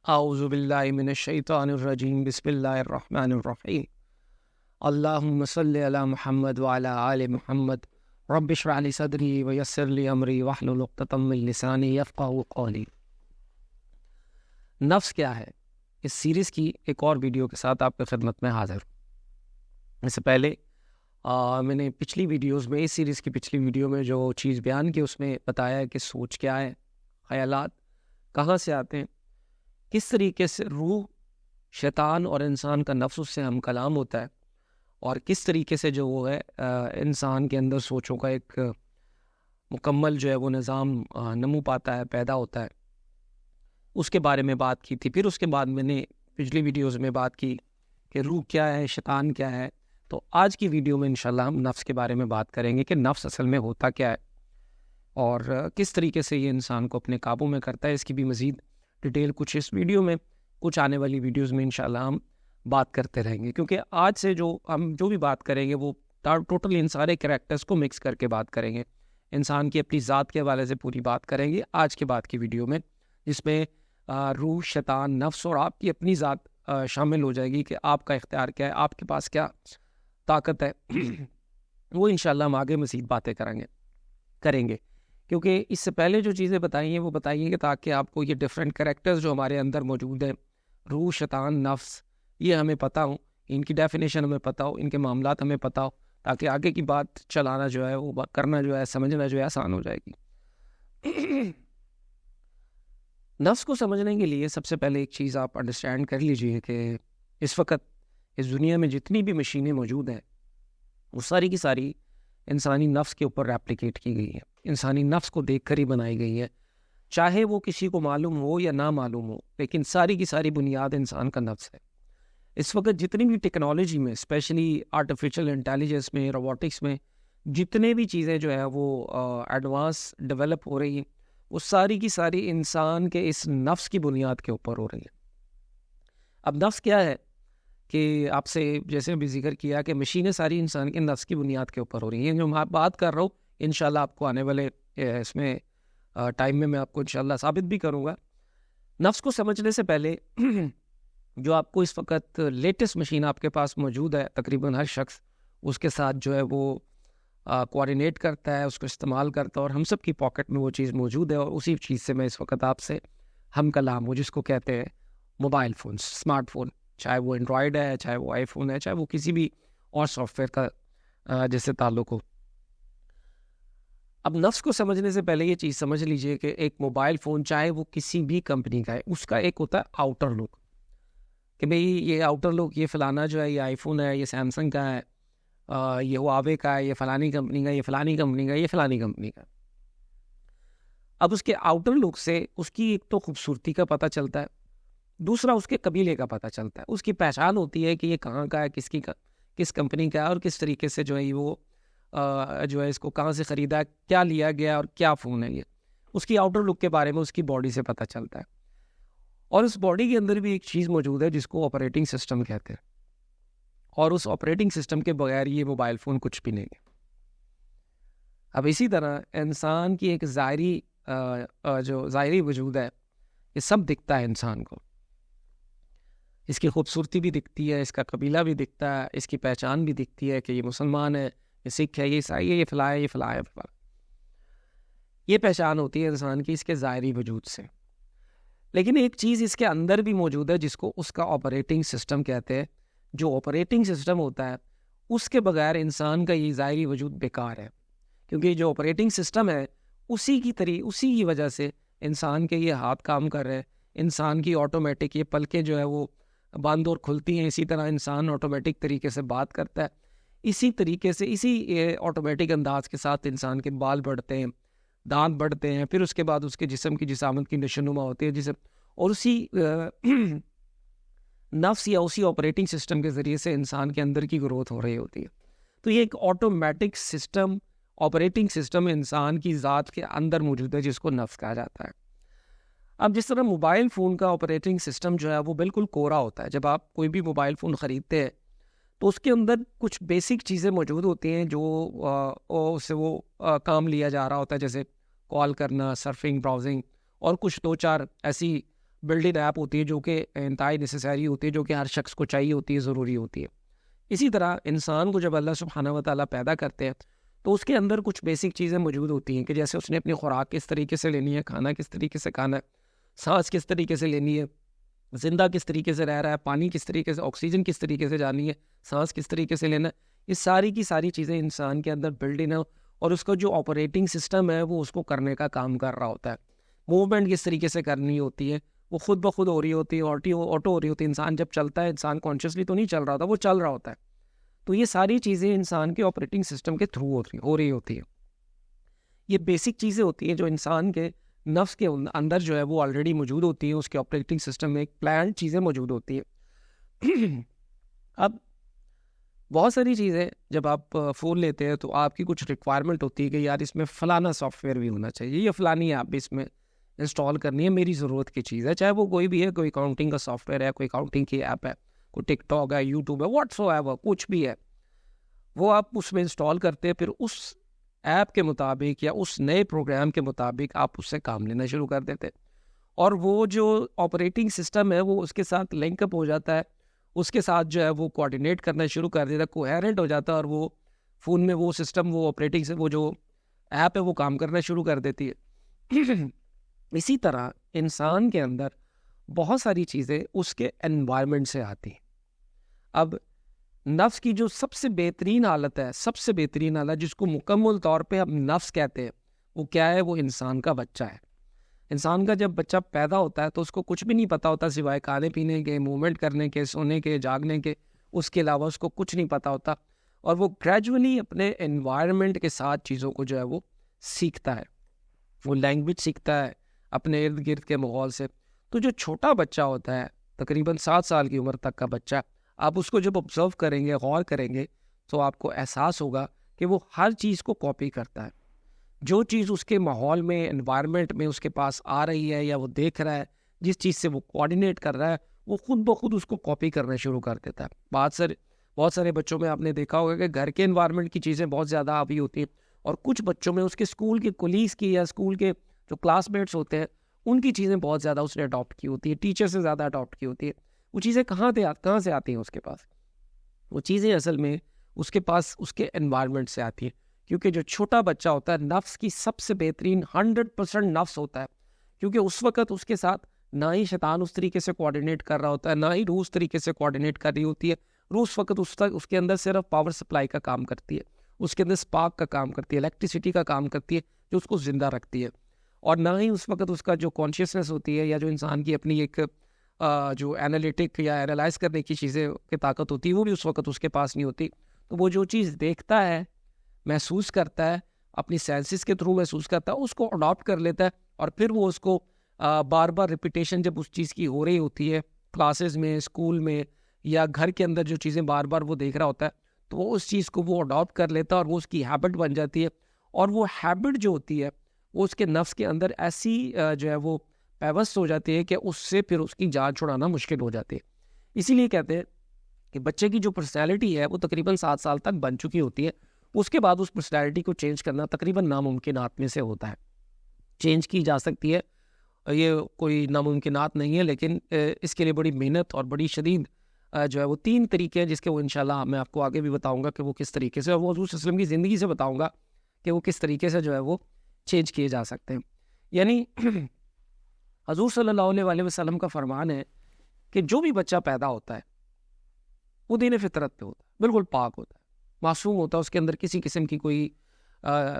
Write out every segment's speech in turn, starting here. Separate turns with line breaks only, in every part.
اعوذ باللہ من الشیطان الرجیم بسم اللہ الرحمن الرحیم اللہم صلی علی محمد وعلی آل محمد رب اشرح لی صدری ویسر لی امری واحلل عقدۃ من لسانی یفقہوا قولی۔ نفس کیا ہے، اس سیریز کی ایک اور ویڈیو کے ساتھ آپ کی خدمت میں حاضر ہوں۔ اس سے پہلے میں نے پچھلی ویڈیوز میں، اس سیریز کی پچھلی ویڈیو میں جو چیز بیان کی اس میں بتایا کہ سوچ کیا ہے، خیالات کہاں سے آتے ہیں، کس طریقے سے روح، شیطان اور انسان کا نفس اس سے ہم کلام ہوتا ہے، اور کس طریقے سے جو وہ ہے انسان کے اندر سوچوں کا ایک مکمل جو ہے وہ نظام نمو پاتا ہے، پیدا ہوتا ہے، اس کے بارے میں بات کی تھی۔ پھر اس کے بعد میں نے پچھلی ویڈیوز میں بات کی کہ روح کیا ہے، شیطان کیا ہے۔ تو آج کی ویڈیو میں انشاءاللہ ہم نفس کے بارے میں بات کریں گے کہ نفس اصل میں ہوتا کیا ہے اور کس طریقے سے یہ انسان کو اپنے قابو میں کرتا ہے۔ اس کی بھی مزید ڈیٹیل کچھ اس ویڈیو میں، کچھ آنے والی ویڈیوز میں انشاءاللہ ہم بات کرتے رہیں گے، کیونکہ آج سے ہم جو بھی بات کریں گے وہ ٹوٹل ان سارے کریکٹرز کو مکس کر کے بات کریں گے، انسان کی اپنی ذات کے حوالے سے پوری بات کریں گے آج کے بعد کی ویڈیو میں، جس میں روح، شیطان، نفس اور آپ کی اپنی ذات شامل ہو جائے گی کہ آپ کا اختیار کیا ہے، آپ کے پاس کیا طاقت ہے۔ وہ انشاءاللہ ہم آگے مزید باتیں کریں گے، کیونکہ اس سے پہلے جو چیزیں بتائی ہیں وہ بتائی ہیں کہ تاکہ آپ کو یہ ڈفرینٹ کریکٹرز جو ہمارے اندر موجود ہیں، روح، شیطان، نفس، یہ ہمیں پتہ ہو، ان کی ڈیفینیشن ہمیں پتہ ہو، ان کے معاملات ہمیں پتہ ہو، تاکہ آگے کی بات چلانا جو ہے وہ کرنا جو ہے، سمجھنا جو ہے آسان ہو جائے گی۔ نفس کو سمجھنے کے لیے سب سے پہلے ایک چیز آپ انڈرسٹینڈ کر لیجئے کہ اس وقت اس دنیا میں جتنی بھی مشینیں موجود ہیں وہ ساری کی ساری انسانی نفس کے اوپر ریپلیکیٹ کی گئی ہیں، انسانی نفس کو دیکھ کر ہی بنائی گئی ہیں، چاہے وہ کسی کو معلوم ہو یا نہ معلوم ہو، لیکن ساری کی ساری بنیاد انسان کا نفس ہے۔ اس وقت جتنی بھی ٹیکنالوجی میں، اسپیشلی آرٹیفیشل انٹیلیجنس میں، روبوٹکس میں، جتنے بھی چیزیں جو ہے وہ ایڈوانس ڈیولپ ہو رہی ہیں، وہ ساری کی ساری انسان کے اس نفس کی بنیاد کے اوپر ہو رہی ہیں۔ اب نفس کیا ہے کہ آپ سے جیسے بھی ذکر کیا کہ مشینیں ساری انسان کے نفس کی بنیاد کے اوپر ہو رہی ہیں، جو میں بات کر رہا ہوں انشاءاللہ آپ کو آنے والے اس میں ٹائم میں آپ کو انشاءاللہ ثابت بھی کروں گا۔ نفس کو سمجھنے سے پہلے جو آپ کو اس وقت لیٹسٹ مشین آپ کے پاس موجود ہے، تقریباً ہر شخص اس کے ساتھ جو ہے وہ کوآرڈینیٹ کرتا ہے، اس کو استعمال کرتا ہے، اور ہم سب کی پاکٹ میں وہ چیز موجود ہے، اور اسی چیز سے میں اس وقت آپ سے ہم کلام ہوں، جس کو کہتے ہیں موبائل فون، اسمارٹ فون، چاہے وہ اینڈرائڈ ہے، چاہے وہ آئی فون ہے، چاہے وہ کسی بھی اور سافٹ ویئر کا جیسے تعلق ہو۔ اب نفس کو سمجھنے سے پہلے یہ چیز سمجھ لیجئے کہ ایک موبائل فون چاہے وہ کسی بھی کمپنی کا ہے، اس کا ایک ہوتا ہے آؤٹر لک، کہ بھئی یہ آؤٹر لک، یہ فلانا جو ہے یہ آئی فون ہے، یہ سیمسنگ کا ہے، یہ ہواوے کا ہے، یہ فلانی کمپنی کا، یہ فلانی کمپنی کا، یہ فلانی کمپنی کا۔ اب اس کے آؤٹر لک سے اس کی ایک تو خوبصورتی کا پتہ چلتا ہے، دوسرا اس کے قبیلے کا پتہ چلتا ہے، اس کی پہچان ہوتی ہے کہ یہ کہاں کا ہے، کس کمپنی کا ہے، اور کس طریقے سے جو ہے وہ جو ہے اس کو کہاں سے خریدا ہے، کیا لیا گیا اور کیا فون ہے یہ، اس کی آؤٹر لک کے بارے میں اس کی باڈی سے پتہ چلتا ہے۔ اور اس باڈی کے اندر بھی ایک چیز موجود ہے جس کو آپریٹنگ سسٹم کہتے ہیں، اور اس آپریٹنگ سسٹم کے بغیر یہ موبائل فون کچھ بھی نہیں ہے۔ اب اسی طرح انسان کی ایک ظاہری وجود ہے، یہ سب دکھتا ہے انسان کو، اس کی خوبصورتی بھی دکھتی ہے، اس کا قبیلہ بھی دکھتا ہے، اس کی پہچان بھی دکھتی ہے کہ یہ مسلمان ہے، یہ سکھ ہے، یہ عیسائی ہے، یہ فلاں ہے، یہ فلاں ہے، یہ پہچان ہوتی ہے انسان کی اس کے ظاہری وجود سے۔ لیکن ایک چیز اس کے اندر بھی موجود ہے جس کو اس کا آپریٹنگ سسٹم کہتے ہیں۔ جو آپریٹنگ سسٹم ہوتا ہے اس کے بغیر انسان کا یہ ظاہری وجود بیکار ہے، کیونکہ جو آپریٹنگ سسٹم ہے اسی کی وجہ سے انسان کے یہ ہاتھ کام کر رہے ہیں، انسان کی آٹومیٹک یہ پلکیں جو ہے وہ بند اور کھلتی ہیں، اسی طرح انسان آٹومیٹک طریقے سے بات کرتا ہے، اسی طریقے سے اسی آٹومیٹک انداز کے ساتھ انسان کے بال بڑھتے ہیں، دانت بڑھتے ہیں، پھر اس کے بعد اس کے جسم کی جسامت کی نشوونما ہوتی ہے جسم، اور اسی نفس یا اسی آپریٹنگ سسٹم کے ذریعے سے انسان کے اندر کی گروتھ ہو رہی ہوتی ہے۔ تو یہ ایک آٹومیٹک سسٹم، آپریٹنگ سسٹم انسان کی ذات کے اندر موجود ہے جس کو نفس کہا جاتا ہے۔ اب جس طرح موبائل فون کا آپریٹنگ سسٹم جو ہے وہ بالکل کورا ہوتا ہے، جب آپ کوئی بھی موبائل فون خریدتے ہیں تو اس کے اندر کچھ بیسک چیزیں موجود ہوتی ہیں جو اس سے وہ کام لیا جا رہا ہوتا ہے، جیسے کال کرنا، سرفنگ، براؤزنگ، اور کچھ دو چار ایسی بلڈ ان ایپ ہوتی ہے جو کہ انتہائی نیسیسری ہوتی ہے، جو کہ ہر شخص کو چاہیے ہوتی ہے، ضروری ہوتی ہے. اسی طرح انسان کو جب اللہ سبحانہ و تعالیٰ پیدا کرتے ہیں تو اس کے اندر کچھ بیسک چیزیں موجود ہوتی ہیں کہ جیسے اس نے اپنی خوراک کس طریقے سے لینی ہے، کھانا کس طریقے سے کھانا ہے، سانس کس طریقے سے لینی ہے، زندہ کس طریقے سے رہ رہا ہے، پانی کس طریقے سے، آکسیجن کس طریقے سے جانی ہے، سانس کس طریقے سے لینا ہے. یہ ساری کی ساری چیزیں انسان کے اندر بلڈ ان ہے، اور اس کا جو آپریٹنگ سسٹم ہے وہ اس کو کرنے کا کام کر رہا ہوتا ہے. موومنٹ کس طریقے سے کرنی ہوتی ہے وہ خود بخود ہو رہی ہوتی ہے، آٹو ہو رہی ہوتی ہے. انسان جب چلتا ہے، انسان کانشیسلی تو نہیں چل رہا ہوتا، وہ چل رہا ہوتا ہے. تو یہ ساری چیزیں انسان کے آپریٹنگ سسٹم کے تھرو ہو رہی ہوتی ہیں. یہ بیسک چیزیں ہوتی ہیں جو انسان کے نفس کے اندر جو ہے وہ آلریڈی موجود ہوتی ہیں. اس کے آپریٹنگ سسٹم میں ایک پلان چیزیں موجود ہوتی ہیں. اب بہت ساری چیزیں جب آپ فون لیتے ہیں تو آپ کی کچھ ریکوائرمنٹ ہوتی ہے کہ یار اس میں فلانا سافٹ ویئر بھی ہونا چاہیے، یا فلانی ایپ بھی اس میں انسٹال کرنی ہے، میری ضرورت کی چیز ہے، چاہے وہ کوئی بھی ہے، کوئی اکاؤنٹنگ کا سافٹ ویئر ہے، کوئی اکاؤنٹنگ کی ایپ ہے، کوئی ٹک ٹاک ہے، یوٹیوب ہے، واٹس ایور کچھ بھی ہے، وہ آپ اس میں انسٹال کرتے ہیں. پھر اس ایپ کے مطابق یا اس نئے پروگرام کے مطابق آپ اس سے کام لینا شروع کر دیتے، اور وہ جو آپریٹنگ سسٹم ہے وہ اس کے ساتھ لنک اپ ہو جاتا ہے، اس کے ساتھ جو ہے وہ کوآرڈینیٹ کرنا شروع کر دیتا ہے، کوہیرنٹ ہو جاتا ہے، اور وہ فون میں وہ سسٹم، وہ آپریٹنگ سے وہ جو ایپ ہے وہ کام کرنا شروع کر دیتی ہے. اسی طرح انسان کے اندر بہت ساری چیزیں اس کے انوائرمنٹ سے آتی ہیں. اب نفس کی جو سب سے بہترین حالت ہے، سب سے بہترین حالت جس کو مکمل طور پہ ہم نفس کہتے ہیں، وہ کیا ہے؟ وہ انسان کا بچہ ہے. انسان کا جب بچہ پیدا ہوتا ہے تو اس کو کچھ بھی نہیں پتا ہوتا سوائے کھانے پینے کے، موومنٹ کرنے کے، سونے کے، جاگنے کے. اس کے علاوہ اس کو کچھ نہیں پتا ہوتا، اور وہ گریجولی اپنے انوائرمنٹ کے ساتھ چیزوں کو جو ہے وہ سیکھتا ہے. وہ لینگویج سیکھتا ہے اپنے ارد گرد کے ماحول سے. تو جو چھوٹا بچہ ہوتا ہے، تقریباً 7 سال کی عمر تک کا بچہ، آپ اس کو جب آبزرو کریں گے، غور کریں گے، تو آپ کو احساس ہوگا کہ وہ ہر چیز کو کاپی کرتا ہے. جو چیز اس کے ماحول میں، انوائرمنٹ میں اس کے پاس آ رہی ہے یا وہ دیکھ رہا ہے، جس چیز سے وہ کوآرڈینیٹ کر رہا ہے، وہ خود بخود اس کو کاپی کرنا شروع کر دیتا ہے. بہت سارے بچوں میں آپ نے دیکھا ہوگا کہ گھر کے انوائرمنٹ کی چیزیں بہت زیادہ حاوی ہوتی ہیں، اور کچھ بچوں میں اس کے اسکول کے کولیگس کی یا اسکول کے جو کلاس میٹس ہوتے ہیں ان کی چیزیں بہت زیادہ اس نے اڈاپٹ کی ہوتی ہے، ٹیچر سے زیادہ اڈاپٹ کی ہوتی ہے. وہ چیزیں کہاں سے آتی ہیں اس کے پاس؟ وہ چیزیں اصل میں اس کے پاس اس کے انوائرمنٹ سے آتی ہیں. کیونکہ جو چھوٹا بچہ ہوتا ہے، نفس کی سب سے بہترین 100% نفس ہوتا ہے، کیونکہ اس وقت اس کے ساتھ نہ ہی شیطان اس طریقے سے کوآرڈینیٹ کر رہا ہوتا ہے، نہ ہی روح اس طریقے سے کوآرڈینیٹ کر رہی ہوتی ہے. روح اس وقت اس کے اندر صرف پاور سپلائی کا کام کرتی ہے، اس کے اندر سپارک کا کام کرتی ہے، الیکٹریسٹی کا کام کرتی ہے، جو اس کو زندہ رکھتی ہے. اور نہ ہی اس وقت اس کا جو کانشیسنس ہوتی ہے، یا جو انسان کی اپنی ایک جو اینالیٹک یا اینالائز کرنے کی چیزیں کی طاقت ہوتی ہے، وہ بھی اس وقت اس کے پاس نہیں ہوتی. تو وہ جو چیز دیکھتا ہے، محسوس کرتا ہے، اپنی سینسز کے تھرو محسوس کرتا ہے، اس کو اڈاپٹ کر لیتا ہے، اور پھر وہ اس کو بار بار ریپیٹیشن جب اس چیز کی ہو رہی ہوتی ہے، کلاسز میں، اسکول میں، یا گھر کے اندر جو چیزیں بار بار وہ دیکھ رہا ہوتا ہے، تو وہ اس چیز کو وہ اڈاپٹ کر لیتا ہے، اور وہ اس کی ہیبٹ بن جاتی ہے. اور وہ ہیبٹ جو ہوتی ہے وہ اس کے نفس کے اندر ایسی جو ہے وہ پیوست ہو جاتی ہے کہ اس سے پھر اس کی جان چھڑانا مشکل ہو جاتی ہے. اسی لیے کہتے ہیں کہ بچے کی جو پرسنالٹی ہے وہ تقریباً 7 سال تک بن چکی ہوتی ہے. اس کے بعد اس پرسنالٹی کو چینج کرنا تقریباً ناممکنات میں سے ہوتا ہے. چینج کی جا سکتی ہے، یہ کوئی ناممکنات نہیں ہے، لیکن اس کے لیے بڑی محنت اور بڑی شدید جو ہے وہ 3 طریقے ہیں، جس کے وہ انشاءاللہ میں آپ کو آگے بھی بتاؤں گا کہ وہ کس طریقے سے، اور وہ حضور صلی اللہ علیہ وسلم کی زندگی سے بتاؤں گا کہ وہ کس طریقے سے جو ہے وہ چینج کیے جا سکتے ہیں. یعنی حضور صلی اللہ علیہ وسلم کا فرمان ہے کہ جو بھی بچہ پیدا ہوتا ہے وہ دین فطرت پہ ہوتا ہے، بالکل پاک ہوتا ہے، معصوم ہوتا ہے، اس کے اندر کسی قسم کی کوئی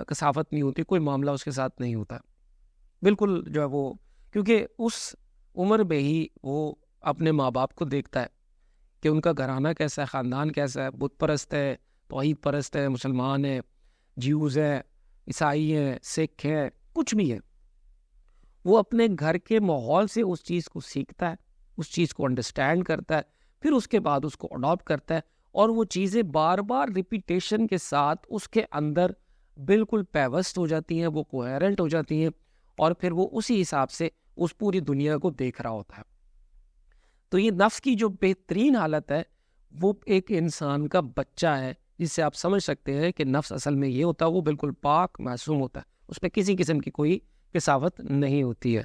کثافت نہیں ہوتی، کوئی معاملہ اس کے ساتھ نہیں ہوتا، بالکل جو ہے وہ، کیونکہ اس عمر میں ہی وہ اپنے ماں باپ کو دیکھتا ہے کہ ان کا گھرانہ کیسا ہے، خاندان کیسا ہے، بت پرست ہے، توحید پرست ہے، مسلمان ہے، جیوز ہے، عیسائی ہیں، سکھ ہیں، کچھ بھی ہے. وہ اپنے گھر کے ماحول سے اس چیز کو سیکھتا ہے، اس چیز کو انڈرسٹینڈ کرتا ہے، پھر اس کے بعد اس کو اڈاپٹ کرتا ہے، اور وہ چیزیں بار بار ریپیٹیشن کے ساتھ اس کے اندر بالکل پیوست ہو جاتی ہیں، وہ کوہیرنٹ ہو جاتی ہیں، اور پھر وہ اسی حساب سے اس پوری دنیا کو دیکھ رہا ہوتا ہے. تو یہ نفس کی جو بہترین حالت ہے وہ ایک انسان کا بچہ ہے، جس سے آپ سمجھ سکتے ہیں کہ نفس اصل میں یہ ہوتا ہے، وہ بالکل پاک معصوم ہوتا ہے، اس پہ کسی قسم کی کوئی کثافت نہیں ہوتی ہے.